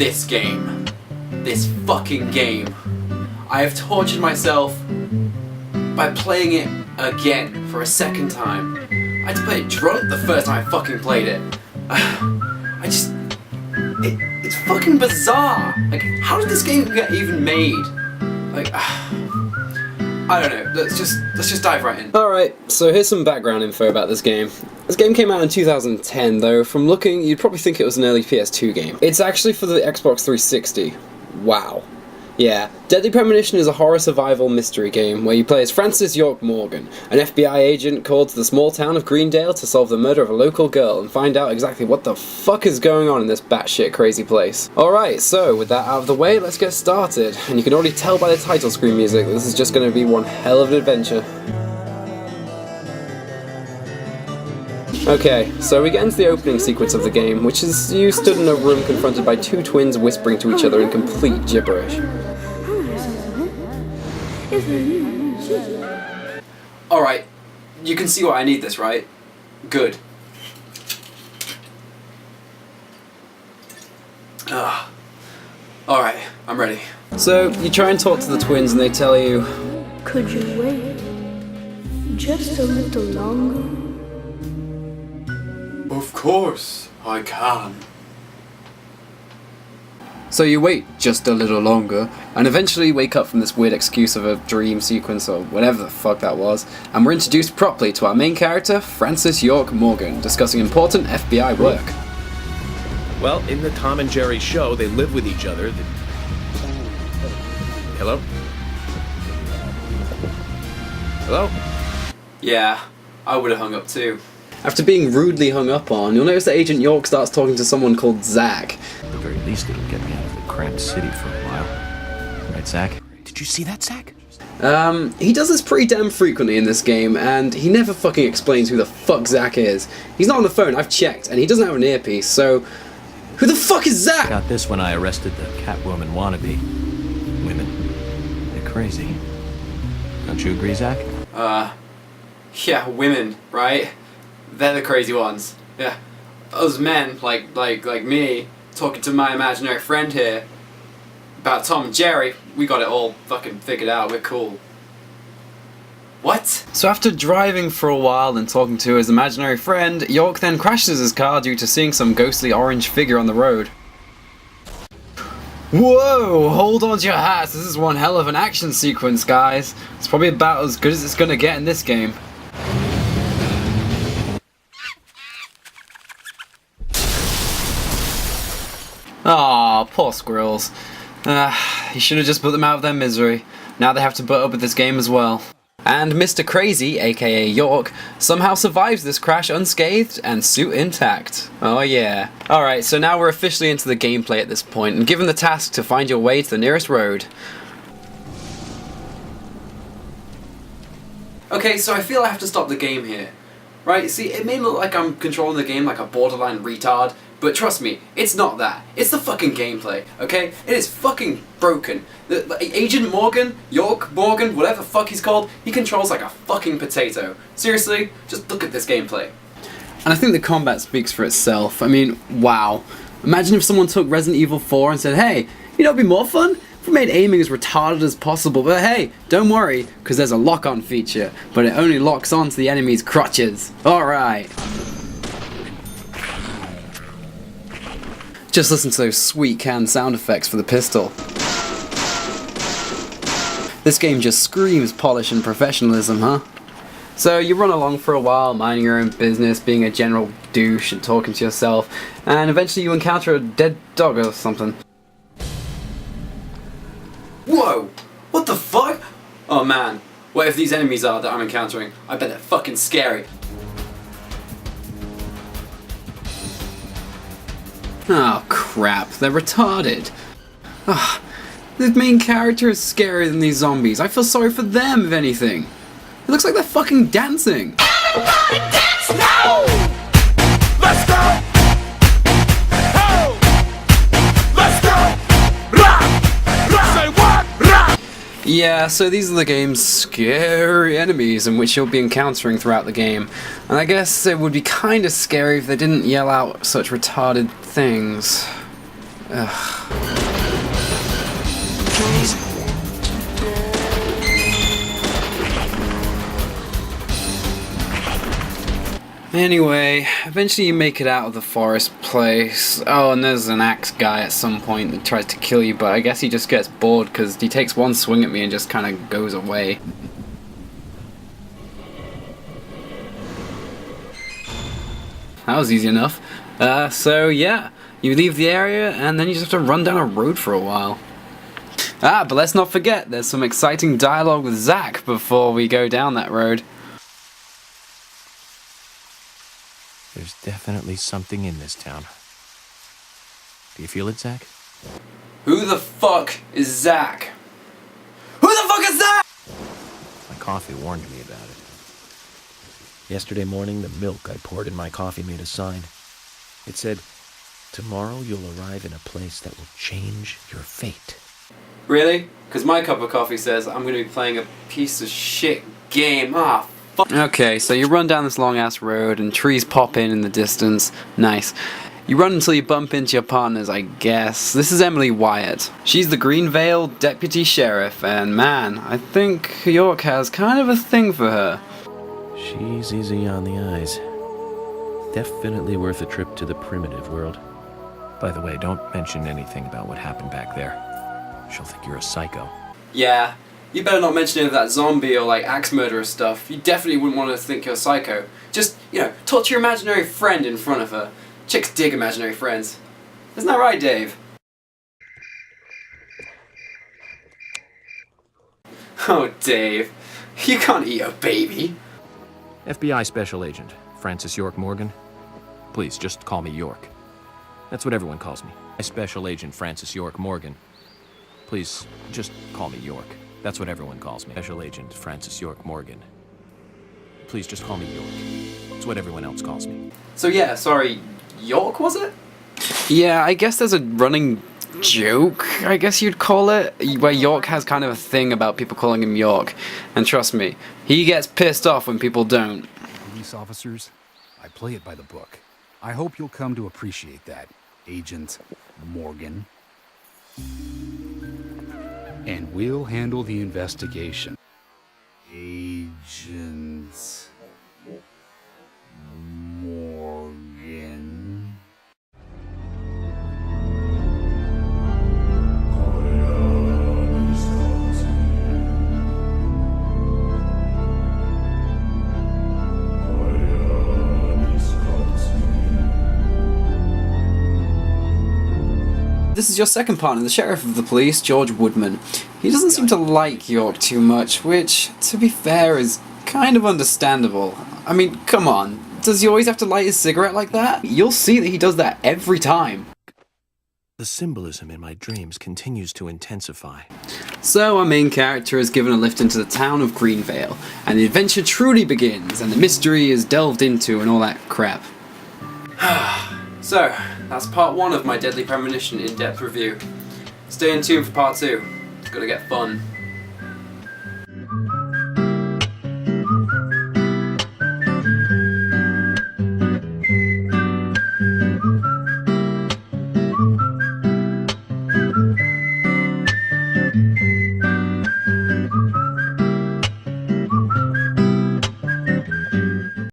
this game. This fucking game. I have tortured myself by playing it again for a second time. I had to play it drunk the first time I fucking played it. It's fucking bizarre. Like, how did this game get even made? Like, I don't know. Let's just dive right in. Alright, so here's some background info about this game. This game came out in 2010, though from looking, you'd probably think it was an early PS2 game. It's actually for the Xbox 360. Wow. Yeah, Deadly Premonition is a horror survival mystery game where you play as Francis York Morgan, an FBI agent called to the small town of Greendale to solve the murder of a local girl and find out exactly what the fuck is going on in this batshit crazy place. Alright, so with that out of the way, let's get started. And you can already tell by the title screen music that this is just going to be one hell of an adventure. Okay, so we get into the opening sequence of the game, which is you stood in a room confronted by two twins whispering to each other in complete gibberish. Alright, you can see why I need this, right? Good. Alright, I'm ready. So, you try and talk to the twins and they tell you, "Could you wait just a little longer?" Of course, I can. So you wait just a little longer, and eventually wake up from this weird excuse of a dream sequence or whatever the fuck that was, and we're introduced properly to our main character, Francis York Morgan, discussing important FBI work. Well, in the Tom and Jerry show, they live with each other. Hello? Hello? Yeah, I would have hung up too. After being rudely hung up on, you'll notice that Agent York starts talking to someone called Zach. At the very least, it'll get me out of the cramped city for a while. Right, Zach? Did you see that, Zach? He does this pretty damn frequently in this game, and he never fucking explains who the fuck Zach is. He's not on the phone, I've checked, and he doesn't have an earpiece, so who the fuck is Zach? Got this when I arrested the Catwoman wannabe. Women. They're crazy. Don't you agree, Zach? Yeah, women, right? They're the crazy ones. Yeah. Us men, like me, talking to my imaginary friend here about Tom and Jerry, we got it all fucking figured out, we're cool. What? So after driving for a while and talking to his imaginary friend, York then crashes his car due to seeing some ghostly orange figure on the road. Whoa, hold on to your hats, this is one hell of an action sequence, guys. It's probably about as good as it's gonna get in this game. Aw, poor squirrels. You should have just put them out of their misery. Now they have to put up with this game as well. And Mr. Crazy, aka York, somehow survives this crash unscathed and suit intact. Oh yeah. Alright, so now we're officially into the gameplay at this point, and given the task to find your way to the nearest road. Okay, so I feel I have to stop the game here. Right, see, it may look like I'm controlling the game like a borderline retard, but trust me, it's not that. It's the fucking gameplay, okay? It is fucking broken. Agent Morgan, York Morgan, whatever the fuck he's called, he controls like a fucking potato. Seriously, just look at this gameplay. And I think the combat speaks for itself. I mean, wow. Imagine if someone took Resident Evil 4 and said, hey, you know what'd be more fun? If we made aiming as retarded as possible, but hey, don't worry, because there's a lock-on feature, but it only locks onto the enemy's crotches. Alright. Just listen to those sweet canned sound effects for the pistol. This game just screams polish and professionalism, huh? So you run along for a while, minding your own business, being a general douche and talking to yourself, and eventually you encounter a dead dog or something. Whoa! What the fuck? Oh man, whatever these enemies are that I'm encountering, I bet they're fucking scary. Oh crap, they're retarded. Ah, the main character is scarier than these zombies. I feel sorry for them, if anything. It looks like they're fucking dancing. Everybody dance now! Let's go! Oh! Let's go! Rock! Say what? Rock! Yeah, so these are the game's scary enemies in which you'll be encountering throughout the game. And I guess it would be kinda scary if they didn't yell out such retarded things. Anyway, eventually you make it out of the forest place. Oh, and there's an axe guy at some point that tries to kill you, but I guess he just gets bored because he takes one swing at me and just kind of goes away. That was easy enough. So yeah, you leave the area and then you just have to run down a road for a while. Ah, but let's not forget, there's some exciting dialogue with Zach before we go down that road. There's definitely something in this town. Do you feel it, Zach? Who the fuck is Zach? Who the fuck is Zach? My coffee warned me about it. Yesterday morning, the milk I poured in my coffee made a sign. It said, "Tomorrow you'll arrive in a place that will change your fate." Really? Because my cup of coffee says I'm going to be playing a piece of shit game. Ah, fuck. Okay, so you run down this long ass road and trees pop in the distance. Nice. You run until you bump into your partners, I guess. This is Emily Wyatt. She's the Greenvale deputy sheriff, and man, I think York has kind of a thing for her. She's easy on the eyes. Definitely worth a trip to the primitive world. By the way, don't mention anything about what happened back there. She'll think you're a psycho. Yeah, you better not mention any of that zombie or like axe murderer stuff. You definitely wouldn't want to think you're a psycho. Just, talk to your imaginary friend in front of her. Chicks dig imaginary friends. Isn't that right, Dave? Oh, Dave. You can't eat a baby. FBI Special Agent, Francis York Morgan. Please, just call me York. That's what everyone calls me. Special Agent Francis York Morgan. Please, just call me York. That's what everyone calls me. Special Agent Francis York Morgan. Please, just call me York. It's what everyone else calls me. So yeah, sorry, York was it? Yeah, I guess there's a running joke, I guess you'd call it, where York has kind of a thing about people calling him York. And trust me, he gets pissed off when people don't. Police officers, I play it by the book. I hope you'll come to appreciate that, Agent Morgan. And we'll handle the investigation. Agent Morgan. This is your second partner, the sheriff of the police, George Woodman. He doesn't seem to like York too much, which, to be fair, is kind of understandable. I mean, come on, does he always have to light his cigarette like that? You'll see that he does that every time. The symbolism in my dreams continues to intensify. So our main character is given a lift into the town of Greenvale, and the adventure truly begins, and the mystery is delved into and all that crap. So, that's part 1 of my Deadly Premonition in-depth review. Stay in tune for part 2. It's gonna get fun.